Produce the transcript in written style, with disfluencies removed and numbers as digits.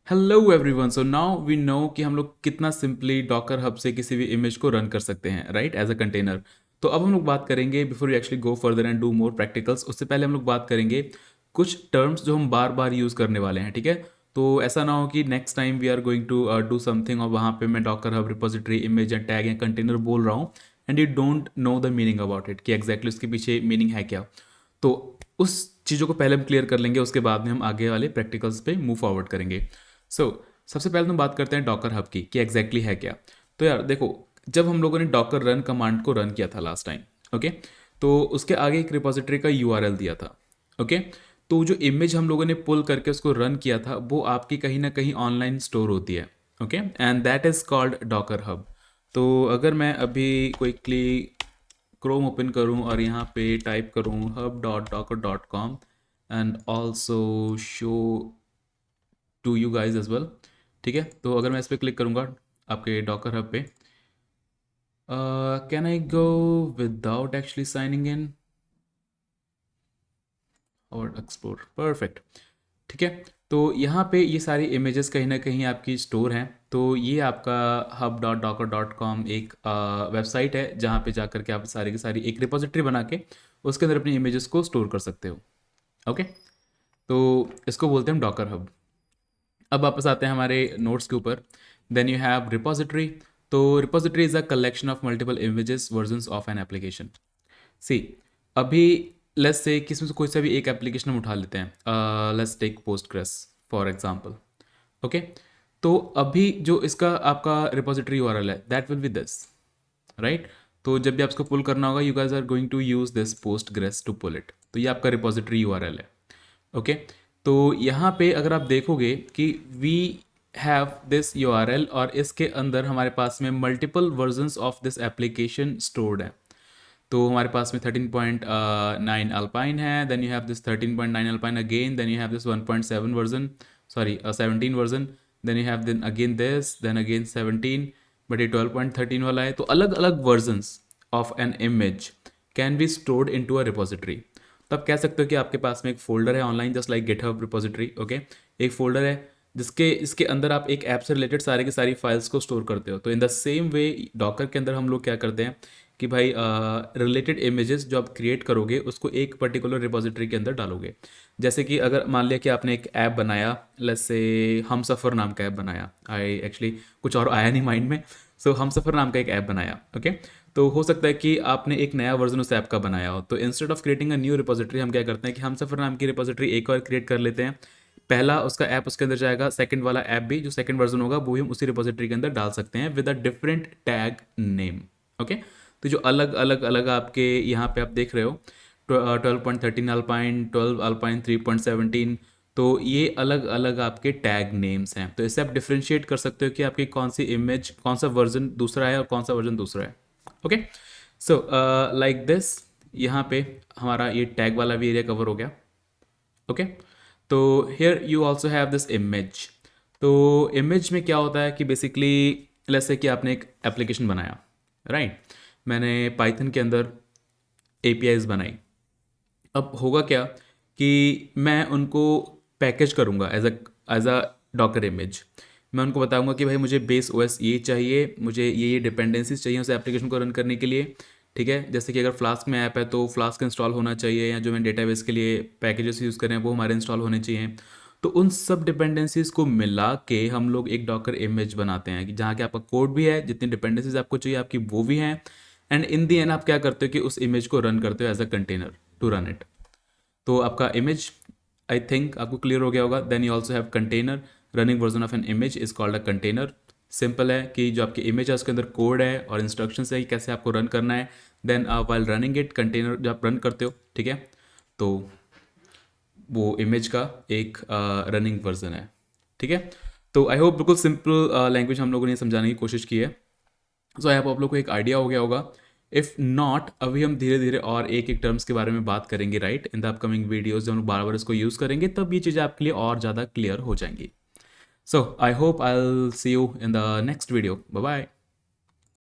Hello everyone. So now we know कि हम लोग कितना सिंपली डॉकर हब से किसी भी इमेज को रन कर सकते हैं, राइट, एज अ कंटेनर। तो अब हम लोग बात करेंगे, before you actually go further and do more practicals, उससे पहले हम लोग बात करेंगे कुछ टर्म्स जो हम बार बार यूज़ करने वाले हैं, ठीक है। तो ऐसा ना हो कि next time we are going to do something और वहाँ पे मैं डॉकर हब रिपोजिटरी इमेज या टैग या कंटेनर बोल रहा हूँ and you don't know the meaning about it कि एग्जैक्टली उसके पीछे मीनिंग है क्या। तो उस चीज़ों को पहले हम क्लियर कर लेंगे, उसके बाद में हम आगे वाले प्रैक्टिकल्स पे मूव फॉरवर्ड करेंगे। सो सबसे पहले हम बात करते हैं डॉकर हब की कि एग्जैक्टली है क्या। तो यार देखो, जब हम लोगों ने डॉकर रन कमांड को रन किया था लास्ट टाइम, ओके, तो उसके आगे एक रिपोजिटरी का यूआरएल दिया था, ओके। तो जो इमेज हम लोगों ने पुल करके उसको रन किया था वो आपकी कहीं ना कहीं ऑनलाइन स्टोर होती है, okay, and that is called Docker hub. तो अगर मैं अभी क्विकली क्रोम ओपन करूं और यहाँ पे टाइप करूं hub.docker.com and also show to you guys as well, ठीक है। तो अगर मैं इस पर क्लिक करूँगा आपके डॉकर हब पे, can I go without actually signing in और एक्सप्लोर, परफेक्ट, ठीक है। तो यहाँ पे ये सारी इमेजेस कहीं ना कहीं आपकी स्टोर हैं। तो ये आपका hub.docker.com एक वेबसाइट है जहाँ पे जाकर के आप सारी की सारी एक रिपोजिटरी बना के उसके अंदर अपनी इमेजेस को स्टोर कर सकते हो, ओके। तो इसको बोलते हैं डॉकर हब। अब वापस आते हैं हमारे नोट्स के ऊपर। Then you have repository. तो repository is a collection of multiple images versions of an application. See, अभी लेट्स से किसी से कोई सा भी एक एप्लीकेशन हम उठा लेते हैं, let's take Postgres for example, okay. तो अभी जो इसका आपका रिपोजिटरी यूआरएल है that will be this, right. तो जब भी आपको पुल करना होगा, you guys are going to use this Postgres to pull it. तो ये आपका रिपोजिटरी यूआरएल है, ओके। तो यहाँ पे अगर आप देखोगे कि वी हैव दिस यूआरएल और इसके अंदर हमारे पास में multiple versions of this application stored है। तो हमारे पास में 13.9 अल्पाइन है, then you have this 13.9 Alpine again, then you have this 1.7 version, sorry 17 version, then you have then again this, then again 17, but ये 12.13 वाला है। तो अलग अलग versions of an image can be stored into a repository. तो आप कह सकते हो कि आपके पास में एक फोल्डर है online, just like GitHub repository, okay. एक फोल्डर है जिसके इसके अंदर आप एक ऐप से रिलेटेड सारे की सारी फाइल्स को स्टोर करते हो। तो in the same way Docker के अंदर हम लोग क्या करते हैं कि भाई रिलेटेड इमेजेस जो आप क्रिएट करोगे उसको एक पर्टिकुलर रिपोजिटरी के अंदर डालोगे। जैसे कि अगर मान लिया कि आपने एक ऐप बनाया, लेट्स से हम सफ़र नाम का ऐप बनाया, आई एक्चुअली कुछ और आया नहीं माइंड में, सो हम सफ़र नाम का एक ऐप बनाया, ओके। तो हो सकता है कि आपने एक नया वर्जन उस ऐप का बनाया हो, तो instead of creating a new repository हम क्या करते हैं कि हम सफ़र नाम की रिपोजिटरी एक और क्रिएट कर लेते हैं। पहला उसका ऐप उसके अंदर जाएगा, सेकंड वाला ऐप भी जो सेकंड वर्जन होगा वो भी हम उसी रिपोजिटरी के अंदर डाल सकते हैं with a different tag name, okay. तो जो अलग अलग अलग आपके यहाँ पे आप देख रहे हो 12.13 अल्पाइन, 12 अल्पाइन, 3.17, तो ये अलग अलग आपके टैग नेम्स हैं। तो इससे आप डिफ्रेंशिएट कर सकते हो कि आपकी कौन सी इमेज, कौन सा वर्जन दूसरा है और कौन सा वर्जन दूसरा है, ओके। सो लाइक दिस, यहाँ पे हमारा ये टैग वाला भी एरिया कवर हो गया, ओके। तो here you also have this image. तो इमेज में क्या होता है कि बेसिकली लेट्स से कि आपने एक एप्लीकेशन बनाया, राइट। मैंने पाइथन के अंदर एपीआईज बनाई। अब होगा क्या कि मैं उनको पैकेज करूँगा एज अ डॉकर इमेज। मैं उनको बताऊंगा कि भाई मुझे बेस ओएस ये चाहिए, मुझे ये डिपेंडेंसीज चाहिए उस एप्लीकेशन को रन करने के लिए, ठीक है। जैसे कि अगर फ्लास्क में ऐप है तो फ्लास्क इंस्टॉल होना चाहिए, या जो मैं डेटाबेस के लिए पैकेजेस यूज़ कर रहे हैं वो हमारे इंस्टॉल होने चाहिए। तो उन सब डिपेंडेंसीज को मिला के हम लोग एक डॉकर इमेज बनाते हैं कि जहाँ के आपका कोड भी है, जितनी डिपेंडेंसीज आपको चाहिए आपकी वो भी हैं, एंड इन दी एंड आप क्या करते हो कि उस इमेज को रन करते हो as a container to run it. तो आपका इमेज आई थिंक आपको क्लियर हो गया होगा। Then you also have container, running version of an image is called a container. Simple है कि जो आपकी इमेज है उसके अंदर कोड है और इंस्ट्रक्शंस है कि कैसे आपको रन करना है। Then while running it, container जब आप रन करते हो, ठीक है, तो वो इमेज का एक रनिंग वर्जन है, ठीक है। तो आई होप बिल्कुल सिंपल लैंग्वेज हम लोगों ने समझाने की कोशिश की है। सो आई होप आप लोग को एक आइडिया हो गया होगा। इफ़ नॉट, अभी हम धीरे धीरे और एक एक टर्म्स के बारे में बात करेंगे, right, in the upcoming videos. जब हम बार बार इसको यूज़ करेंगे तब ये चीज़ें आपके लिए और ज़्यादा क्लियर हो जाएंगी। So I hope I will see you in the next video. Bye bye.